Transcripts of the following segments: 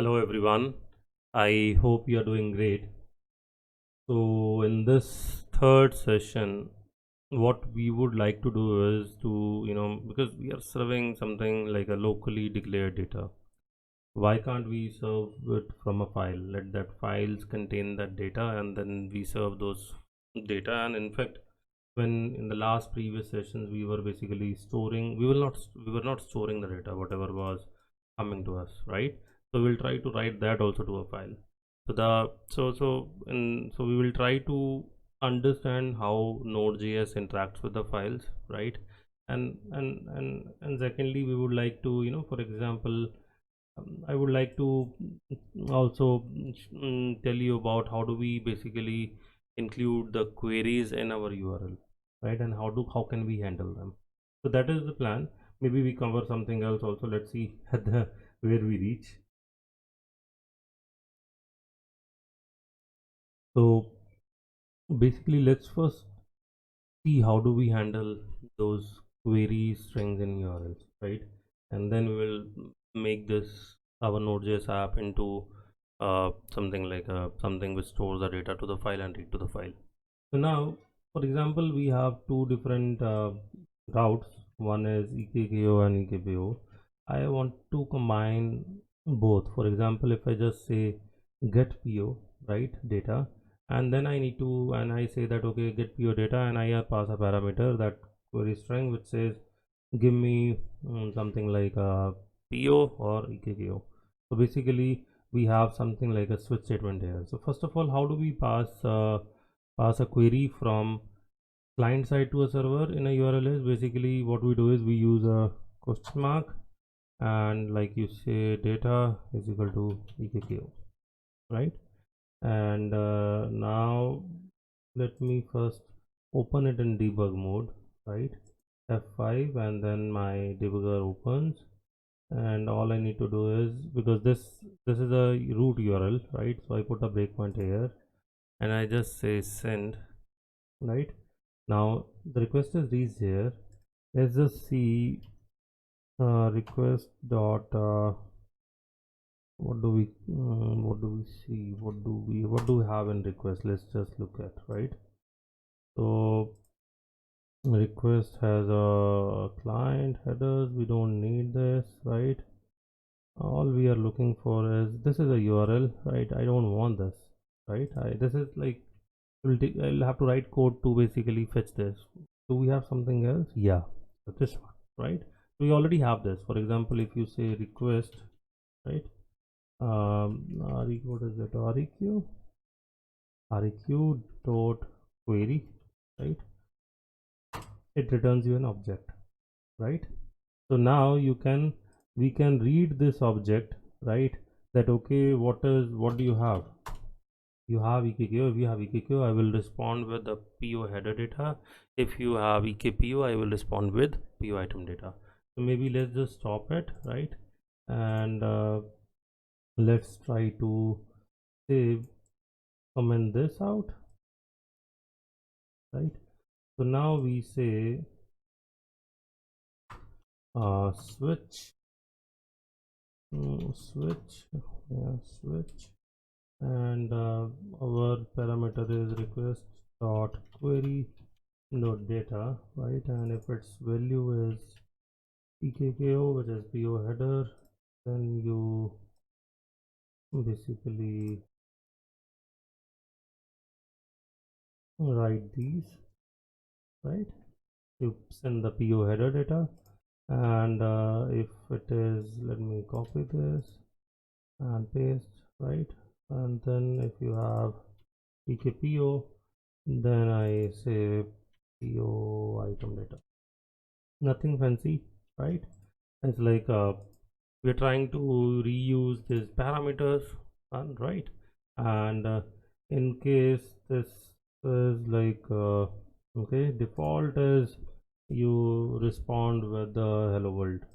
Hello everyone. I hope you are doing great. So in this third session, what we would like to do is to, because we are serving something like a locally declared data. Why can't we serve it from a file? Let that files contain that data and then we serve those data. And in fact, when in the last previous sessions we were basically storing, we were not storing the data, whatever was coming to us, right? So we'll try to write that also to a file. So we will try to understand how Node.js interacts with the files, right? And secondly, we would like to, for example, I would like to also tell you about how do we basically include the queries in our URL, right? And how can we handle them? So that is the plan. Maybe we cover something else also. Let's see at the where we reach. So basically, let's first see how do we handle those queries, strings, and URLs, right? And then we will make this our Node.js app into something like something which stores the data to the file and read to the file. So now, for example, we have two different routes. One is EKKO and EKPO. I want to combine both. For example, if I just say get PO, right, data, and then I need to, and I say that okay, get PO data, and I pass a parameter that query string which says give me something like PO or EKKO. So basically, we have something like a switch statement here. So first of all, how do we pass a query from client side to a server in a URL? Is basically what we do is we use a question mark and like you say data is equal to EKKO, right? And now let me first open it in debug mode, right? F5 and then my debugger opens, and all I need to do is, because this is a root URL, right? So I put a breakpoint here and I just say send, right? Now the request is reached here. Let's just see request dot what do we have in request. Let's just look at, right? So request has a client headers, we don't need this, right? All we are looking for is this is a URL, right? I don't want this, right? This is like I'll have to write code to basically fetch this. Do we have something else? Yeah, so this one, right? We already have this. For example, if you say request, right? What is it? req dot query, right? It returns you an object, right? So now we can read this object, right? That okay, what do you have? You have EKKO. If you have EKKO, I will respond with the PO header data. If you have EKPO, I will respond with PO item data. So maybe let's just stop it, right? And let's try to save, comment this out, right? So now we say switch, switch, yeah, switch, and our parameter is request dot query node data, right? And if its value is EKKO, which is PO header, then you basically write these, right? You send the PO header data, and if it is, let me copy this and paste, right? And then if you have EKPO, then I say PO item data. Nothing fancy, right? It's like we're trying to reuse these parameters, right? And in case this is like okay, default is you respond with the hello world.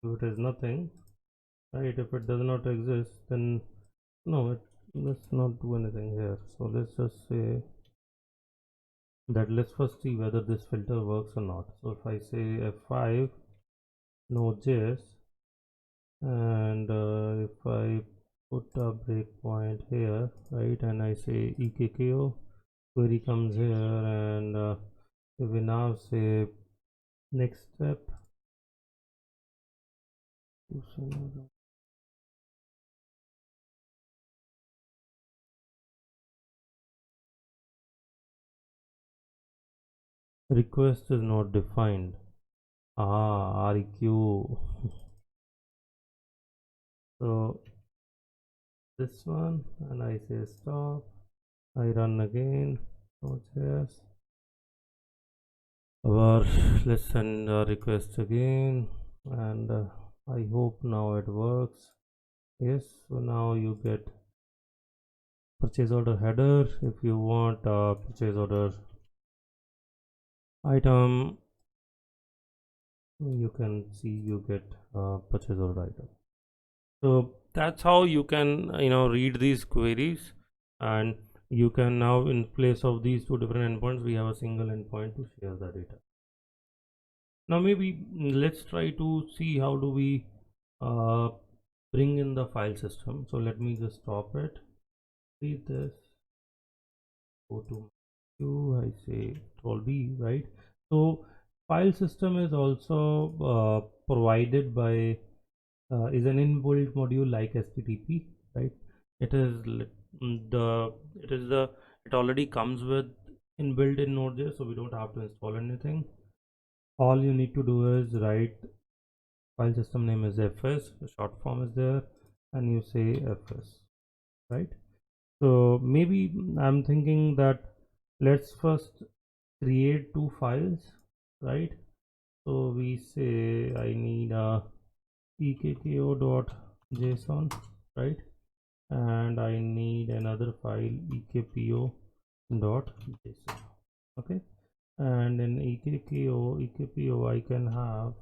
If it is nothing, right? If it does not exist, then no, let's not do anything here. So let's just say that let's first see whether this filter works or not. So if I say F5 Node.js, and if I put a breakpoint here, right? And I say ekko query comes here, and if we now say next step, request is not defined. REQ. So this one, and I say stop. I run again. Node.js. Or let's send a request again, and I hope now it works. Yes, so now you get purchase order header. If you want a purchase order item, you can see you get purchase order item. So that's how you can read these queries, and you can now, in place of these two different endpoints, we have a single endpoint to share the data. Now maybe let's try to see how do we bring in the file system. So let me just stop it, read this, go to queue, I say control B, right? So file system is also provided by is an inbuilt module like HTTP, right? It is it already comes with inbuilt in Node.js, so we don't have to install anything. All you need to do is write file system name is fs, the short form is there, and you say fs, right? So maybe I'm thinking that let's first create two files, right? So we say I need a ekko.json, right? And I need another file ekpo.json, okay? And in ekpo I can have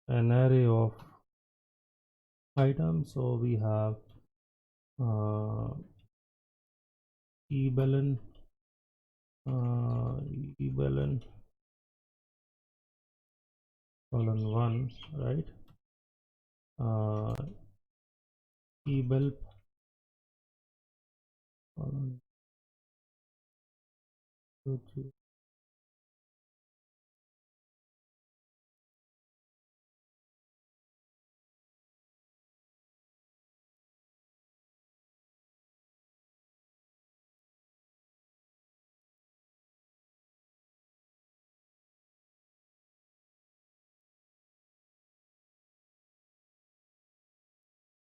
an array of items. So we have ebellen colon 1, right? ebelp colon 2, 3.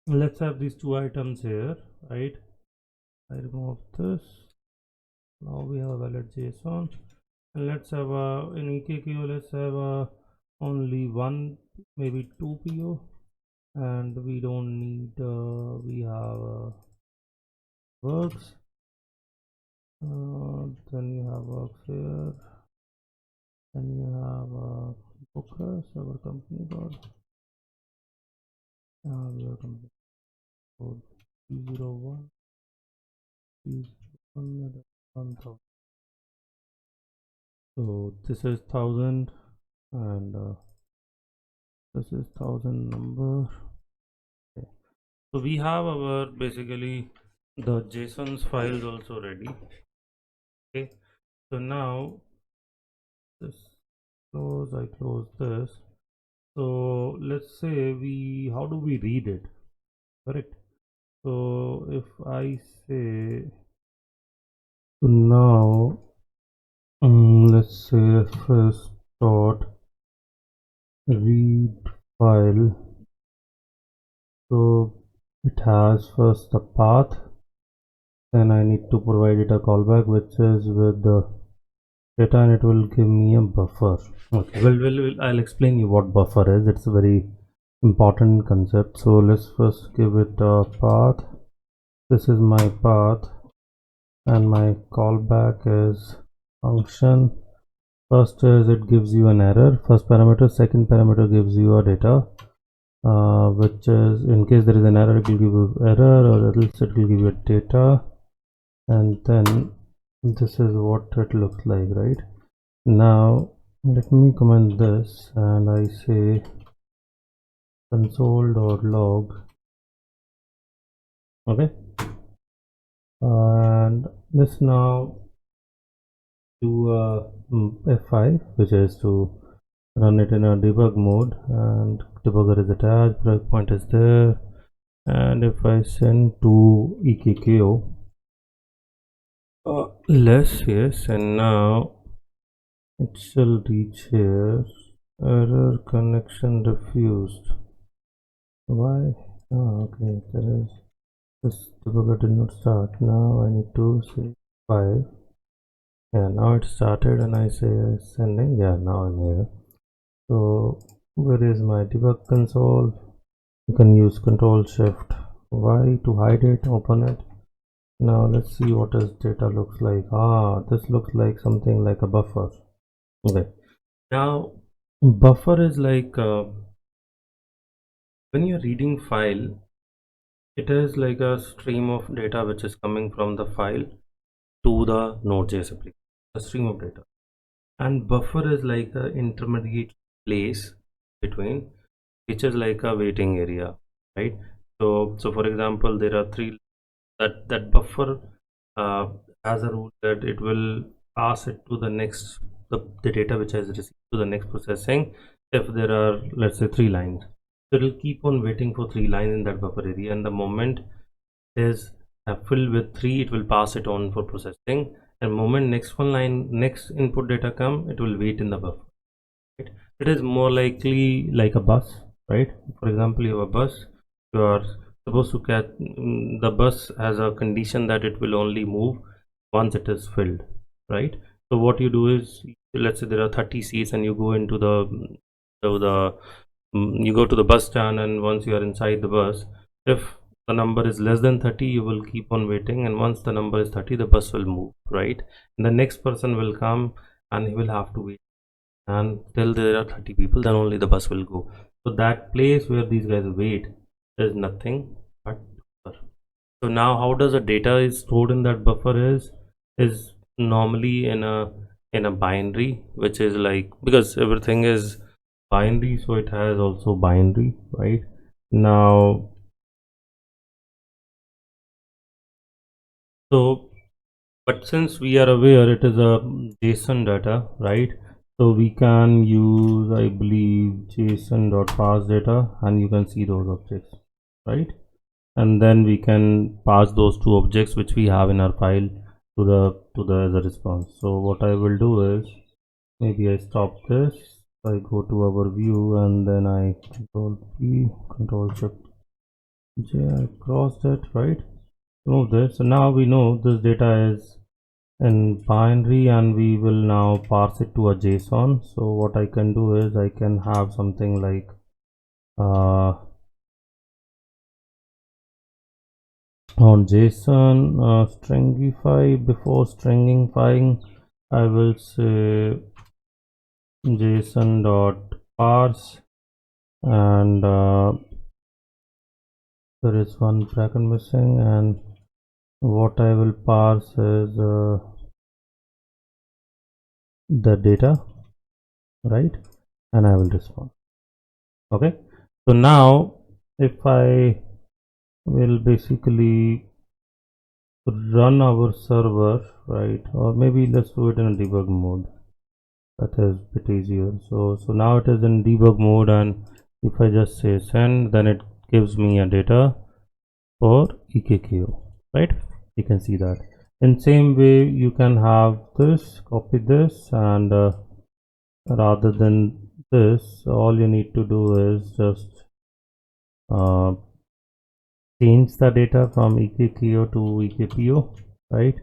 Let's have these two items here, right? I remove this. Now we have a valid JSON, and let's have in ekko let's have only one, maybe two PO, and we don't need we have works, then you have works here, then you have Booker, our company code, your company code 301 1000. So this is 1000, and this is 1000 number. Okay. So we have our basically the JSON's files also ready. Okay, so now this I close this. So let's say how do we read it, correct? So if I say, so now let's say first dot read file. So it has first the path, then I need to provide it a callback which is with the data, and it will give me a buffer. Okay, well, I'll explain you what buffer is. It's a very important concept. So let's first give it a path. This is my path, and my callback is function. First is it gives you an error, first parameter. Second parameter gives you a data, which is, in case there is an error, it will give you error, or else it will give you data. And then this is what it looks like, right? Now let me comment this, and I say console.log. Okay, and let's now do F5, which is to run it in a debug mode, and debugger is attached, breakpoint is there, and if I send to EKKO less, yes, and now it shall reach here. Error, connection refused. Why? Okay, there is this debugger did not start. Now I need to say 5. Yeah, now it started, and I say sending. Yeah, now I'm here. So where is my debug console? You can use Control Shift Y to hide it, open it. Now let's see what this data looks like. This looks like something like a buffer. Okay, now buffer is like when you're reading file, it is like a stream of data which is coming from the file to the Node.js application, a stream of data. And buffer is like an intermediate place between, which is like a waiting area, right? So for example, there are three that buffer has a rule that it will pass it to the next the data which has received to the next processing. If there are, let's say, 3 lines, so it will keep on waiting for 3 lines in that buffer area, and the moment is filled with 3, it will pass it on for processing, and moment next input data come, it will wait in the buffer, right? It is more likely like a bus, right? For example, you have a bus, you are supposed to catch the bus has a condition that it will only move once it is filled, right? So what you do is, let's say there are 30 seats, and you go into you go to the bus stand, and once you are inside the bus, if the number is less than 30, you will keep on waiting, and once the number is 30, the bus will move, right? And the next person will come, and he will have to wait, and till there are 30 people, then only the bus will go. So that place where these guys wait is nothing but buffer. So now how does the data is stored in that buffer is normally in a binary, which is like, because everything is binary, so it has also binary, right? Now, so but since we are aware it is a JSON data, right? So we can use, I believe, JSON.parse data, and you can see those objects, right? And then we can pass those two objects which we have in our file to the as a response. So what I will do is, maybe I stop this, I go to our view, and then I Control P, Control Shift J, I crossed it, right? Remove this. So now we know this data is in binary, and we will now parse it to a JSON. So what I can do is, I can have something like on JSON stringify. Before stringifying, I will say JSON dot parse, and there is one bracket missing, and what I will parse is the data, right? And I will respond. Okay, so now if I will basically run our server, right? Or maybe let's do it in a debug mode, that is a bit easier. So now it is in debug mode, and if I just say send, then it gives me a data for EKKO, right? You can see that. In same way, you can have this, copy this, and rather than this, all you need to do is just uh, change the data from EKKO to EKPO, right?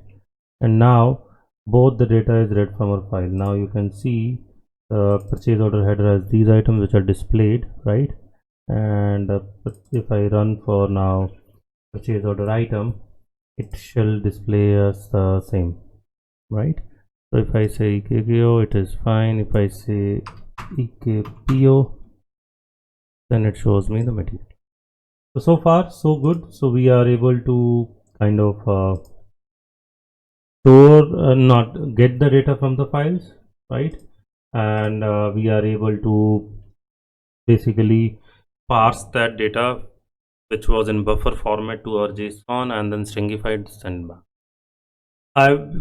And now both the data is read from our file. Now you can see the purchase order header has these items which are displayed, right? And if I run for now purchase order item, it shall display us the same, right? So if I say EKPO, it is fine. If I say EKPO, then it shows me the material. So far so good. So we are able to kind of store, not get the data from the files, right? And we are able to basically parse that data which was in buffer format to our JSON and then stringified send back.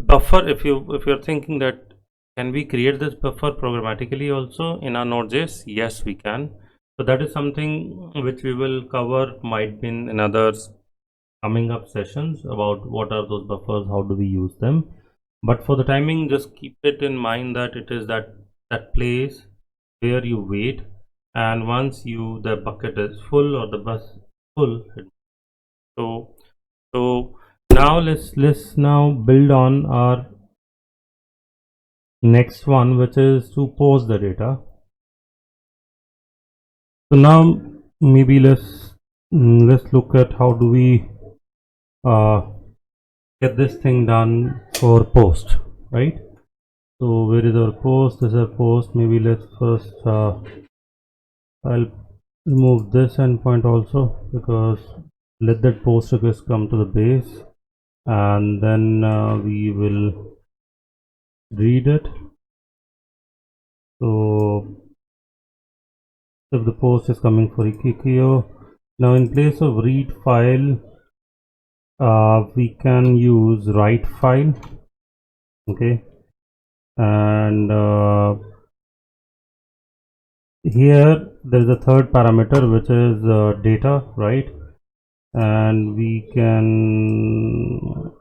Buffer, if you're thinking that can we create this buffer programmatically also in our Node.js? Yes, we can. So that is something which we will cover, might be in others coming up sessions, about what are those buffers, how do we use them. But for the timing, just keep it in mind that it is that place where you wait, and once the bucket is full or the bus full. So now let's now build on our next one, which is to post the data. So now maybe let's look at how do we get this thing done for post, right? So where is our post? This is our post. Maybe let's first I'll remove this endpoint also, because let that post request come to the base, and then we will read it. So if the post is coming for EKKO, now in place of read file, we can use write file. Okay, and here there is a third parameter, which is data, right? And we can,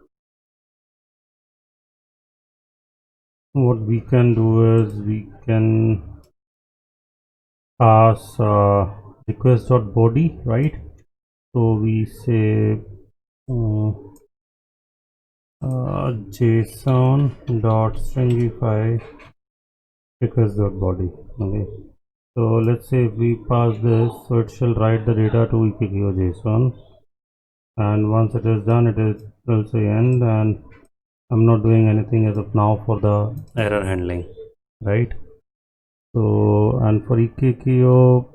what we can do is we can pass request.body, right? So we say JSON.stringify request.body. Okay, so let's say if we pass this, so it shall write the data to EKKO JSON, and once it is done, it will say end, and I'm not doing anything as of now for the error handling, right? So, and for EKKO,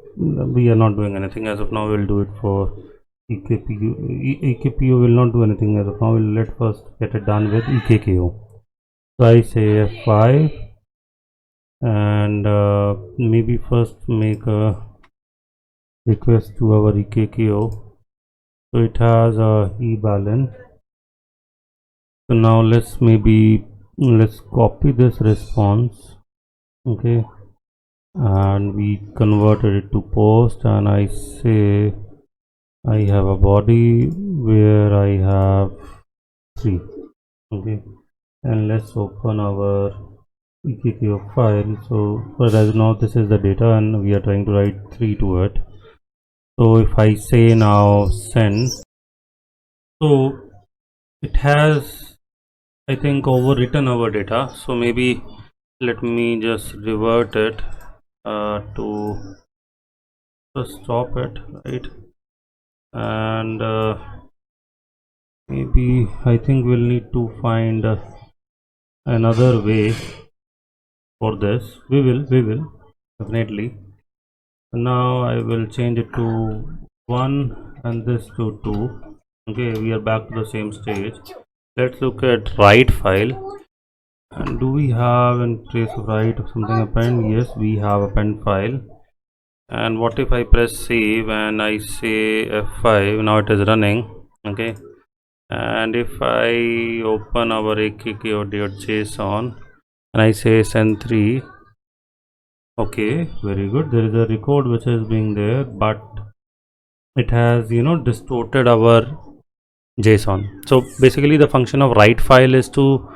we are not doing anything as of now. We'll do it for EKPU. EKPU will not do anything as of now. We'll let first get it done with EKKO. So I say F5, and maybe first make a request to our EKKO. So it has a ebalin. So now let's copy this response. Okay, and we converted it to post, and I say I have a body where I have 3. Okay, and let's open our EKKO file. So but as now this is the data, and we are trying to write 3 to it. So if I say now send, so it has, I think, overwritten our data. So maybe let me just revert it to stop it, right? And maybe I think we'll need to find another way for this. We will definitely. Now I will change it to 1 and this to 2. Okay, we are back to the same stage. Let's look at write file. And do we have in trace of write or something append? Yes, we have append file. And what if I press save and I say F5? Now it is running. Okay, and if I open our EKKO.json and I say send 3, okay, very good, there is a record which is being there, but it has distorted our JSON. So basically the function of write file is to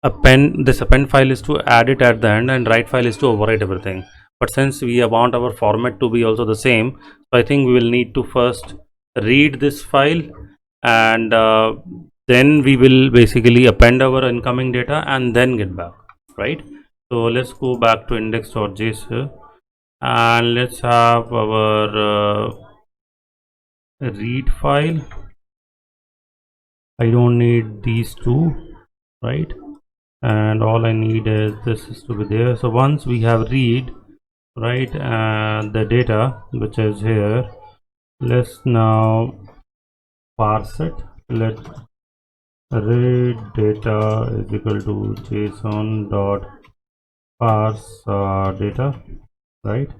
append file is to add it at the end, and write file is to overwrite everything. But since we want our format to be also the same, so I think we will need to first read this file, and then we will basically append our incoming data and then get back, right? So let's go back to index.js and let's have our read file. I don't need these two, right? And all I need is this is to be there. So once we have read, right, the data which is here, let's now parse it. Let read data is equal to JSON dot parse data, right?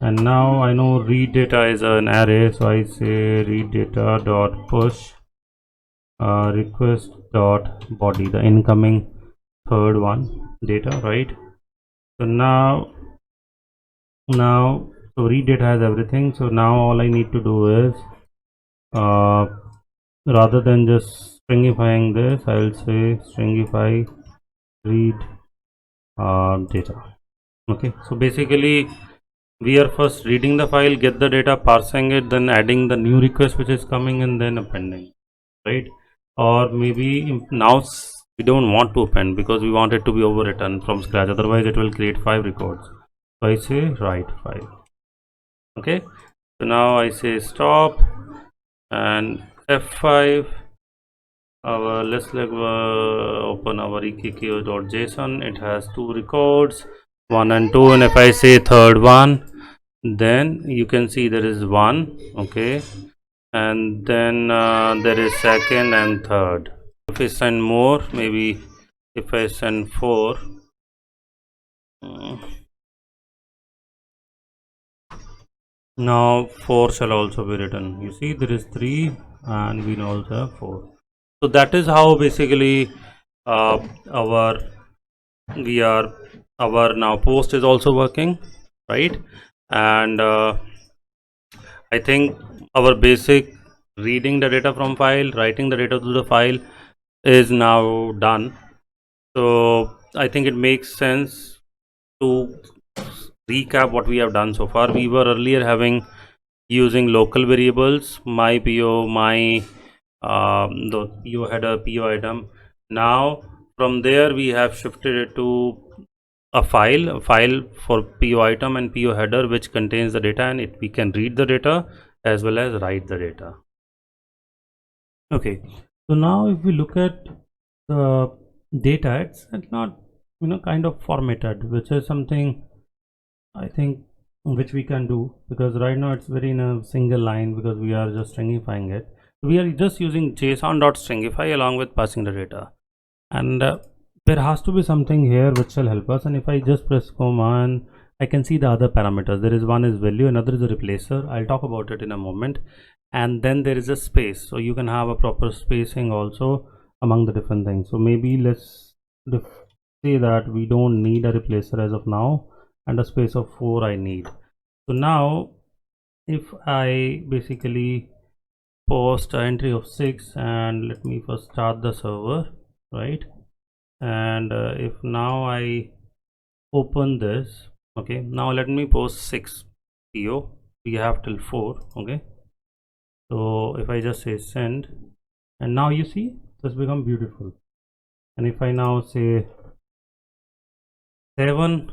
And now I know read data is an array, so I say read data dot push request dot body, the incoming third one data, right? So now so read data has everything. So now all I need to do is rather than just stringifying this, I'll say stringify read data. Okay, so basically we are first reading the file, get the data, parsing it, then adding the new request which is coming, and then appending, right? Or maybe now we don't want to append because we want it to be overwritten from scratch, otherwise it will create 5 records. So I say write 5. Okay, so now I say stop and F5. Let's open our ekkio.json. It has 2 records, 1 and 2, and if I say third one, then you can see there is 1. Okay, and then there is second and third. If I send more, maybe if I send 4, now 4 shall also be written. You see there is 3 and we also have 4. So that is how basically our now post is also working, right? And I think our basic reading the data from file, writing the data to the file is now done. So I think it makes sense to recap what we have done so far. We were earlier using local variables, my PO, my the PO header, PO item. Now from there we have shifted it to a file for PO item and PO header, which contains the data, and we can read the data as well as write the data. Okay, so now if we look at the data, it's not kind of formatted, which is something I think which we can do, because right now it's very in a single line because we are just stringifying it. We are just using json.stringify along with passing the data, and there has to be something here which will help us. And if I just press comma, and I can see the other parameters. There is one is value, another is a replacer. I'll talk about it in a moment. And then there is a space, so you can have a proper spacing also among the different things. So maybe let's say that we don't need a replacer as of now, and a space of 4 I need. So now if I basically post an entry of 6, and let me first start the server, right? And if now I open this, okay, now let me post 6 PO. We have till 4. Okay, so if I just say send, and now you see this become beautiful. And if I now say 7,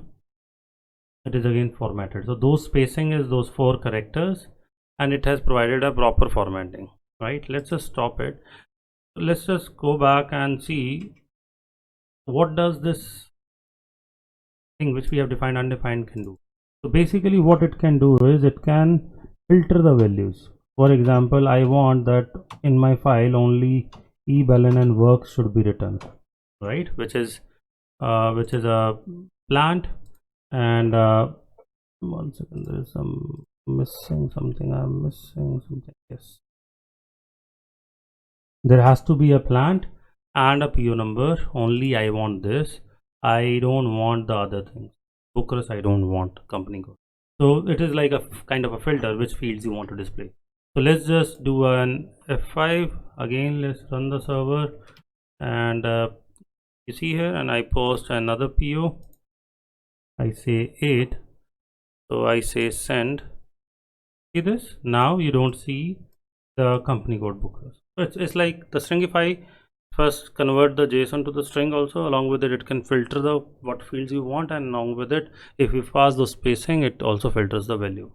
it is again formatted. So those spacing is those 4 characters, and it has provided a proper formatting, right? Let's just stop it. Let's just go back and see what does this thing which we have defined undefined can do. So basically what it can do is it can filter the values. For example, I want that in my file only eBallen and work should be written, right? Which is a plant. And 1 second, there is some missing something. I'm missing something. Yes, there has to be a plant and a PO number. Only I want this. I don't want the other things. Bookers, I don't want company code. So it is like a kind of a filter which fields you want to display. So let's just do an F5 again. Let's run the server, and you see here, and I post another PO. I say 8, so I say send. See this? Now you don't see the company code bookers. So it's like the stringify first convert the JSON to the string. Also along with it can filter the what fields you want, and along with it, if you pass the spacing, it also filters the value.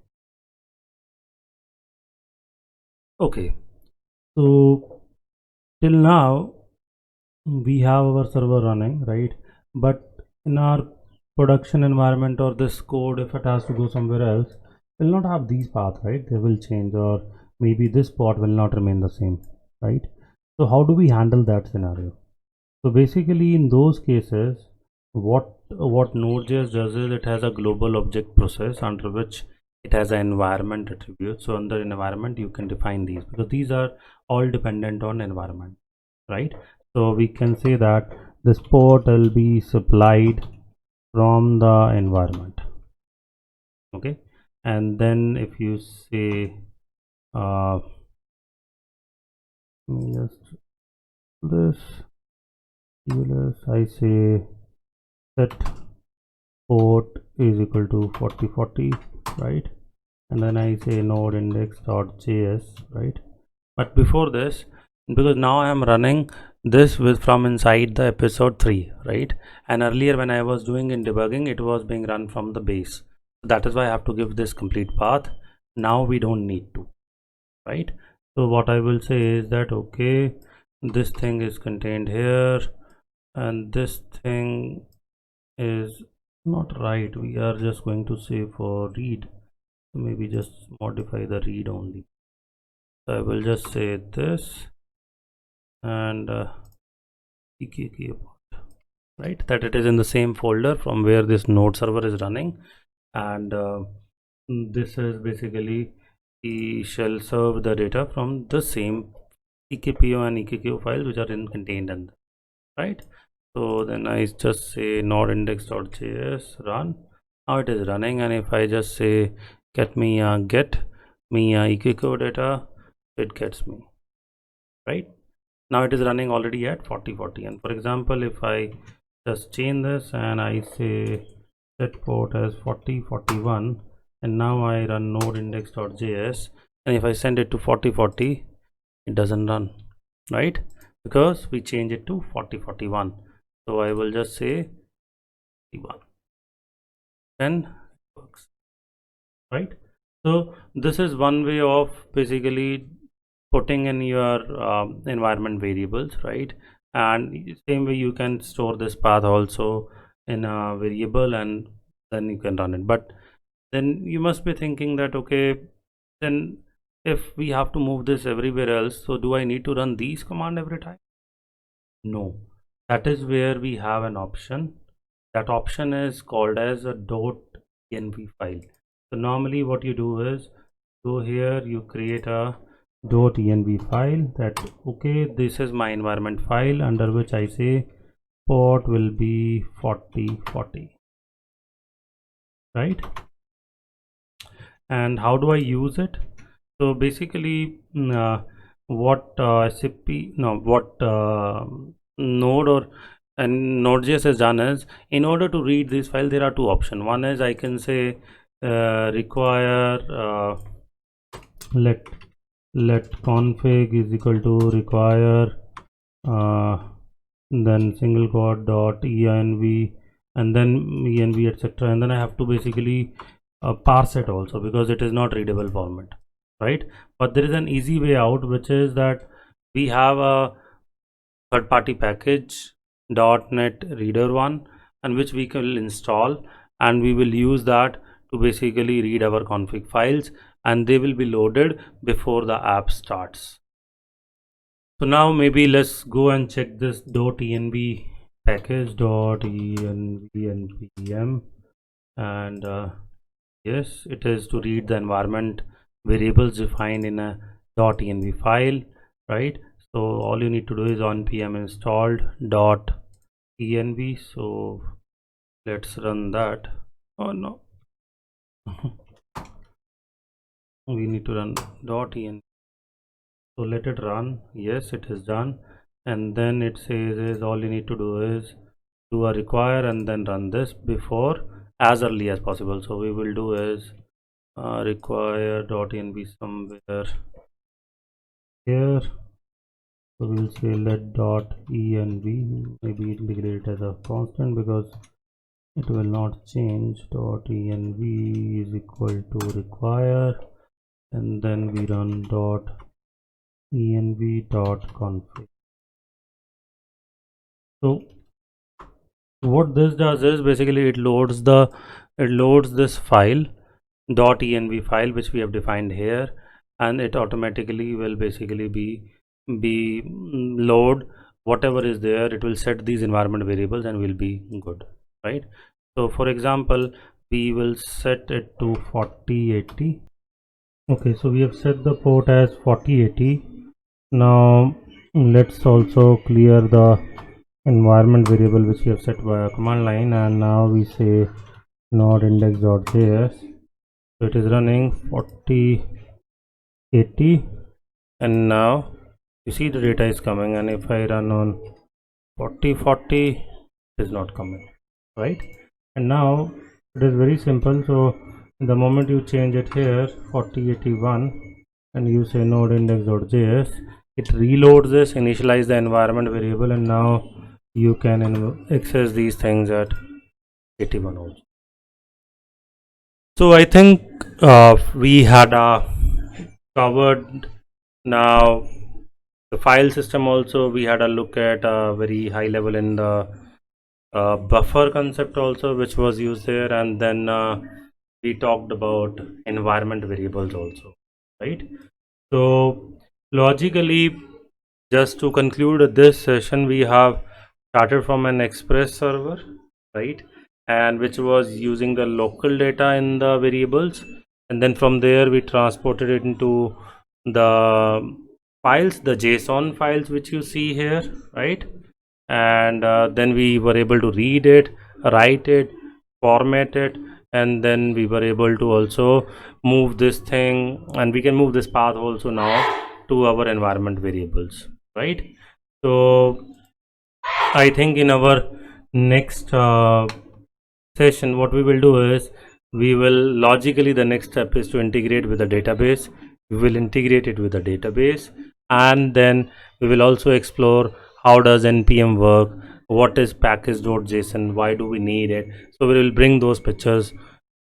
Okay, so till now we have our server running, right? But in our production environment, or this code, if it has to go somewhere else, will not have these paths, right? They will change, or maybe this part will not remain the same, right? So how do we handle that scenario? So basically in those cases, what Node.js does is it has a global object process under which it has an environment attribute. So under environment you can define these, because these are all dependent on environment, right? So we can say that this port will be supplied from the environment. Okay, and then if you say just this, I say set port is equal to 4040, right? And then I say node index.js, right? But before this, because now I am running this with from inside the episode 3, right? And earlier when I was doing in debugging, it was being run from the base. That is why I have to give this complete path. Now we don't need to, right? So what I will say is that, okay, this thing is contained here and this thing is not right. We are just going to say for read, maybe just modify the read only. So I will just say this and right, that it is in the same folder from where this node server is running, and this is basically the shall serve the data from the same EKPO and EKQ files which are contained in, right? So then I just say node index.js run. Now it is running, and if I just say get me EKQ data, it gets me, right? Now it is running already at 4040. And for example, if I just change this and I say set port as 4041, and now I run node index.js, and if I send it to 4040, it doesn't run, right? Because we change it to 4041. So I will just say 41, then it works, right? So this is one way of basically putting in your environment variables, right? And same way you can store this path also in a variable, and then you can run it. But then you must be thinking that, okay, then if we have to move this everywhere else, so do I need to run these command every time? No. That is where we have an option. That option is called as a .env file. So normally what you do is go here, you create a .env file that, okay, this is my environment file under which I say port will be 4040, right? And how do I use it? So basically what Node or Node.js has done is, in order to read this file, there are two options. One is I can say require let config is equal to require then single quote dot env, and then env etc, and then I have to basically parse it also, because it is not readable format, right? But there is an easy way out, which is that we have a third-party package .NET Reader one, and which we can install, and we will use that to basically read our config files, and they will be loaded before the app starts. So now maybe let's go and check this .env package .env npm, and yes, it is to read the environment variables defined in a .env file, right? So all you need to do is npm installed .env. So let's run that. Oh no, we need to run .env. So let it run. Yes, it is done. And then it says is all you need to do is do a require and then run this before as early as possible. So we will do is require .env somewhere here. So we will say let .env, maybe integrate it as a constant because it will not change. .env is equal to require, and then we run .env.config. So what this does is basically it loads this file .env file which we have defined here, and it automatically will basically be load whatever is there. It will set these environment variables and will be good, right? So for example, we will set it to 4080. Okay, so we have set the port as 4080. Now let's also clear the environment variable which we have set via command line, and now we say node index.js. So it is running 4080, and now you see the data is coming, and if I run on 4040, it is not coming, right? And now it is very simple. So the moment you change it here 4081 and you say node index.js, it reloads this, initialize the environment variable, and now you can access these things at 81 also. So I think we had covered now the file system. Also we had a look at very high level in the buffer concept also, which was used there, and then we talked about environment variables also, right? So logically, just to conclude this session, we have started from an express server, right, and which was using the local data in the variables, and then from there we transported it into the files, the JSON files which you see here, right? And then we were able to read it, write it, format it, and then we were able to also move this thing, and we can move this path also now to our environment variables, right? So I think in our next session what we will do is, we will logically, the next step is to integrate with the database. We will integrate it with the database, and then we will also explore how does npm work, what is package.json, why do we need it. So we will bring those pictures,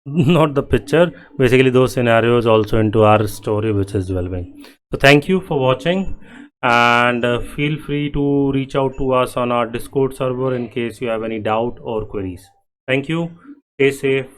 not the picture, basically those scenarios also into our story which is developing. So thank you for watching, and feel free to reach out to us on our Discord server in case you have any doubt or queries. Thank you. Stay safe.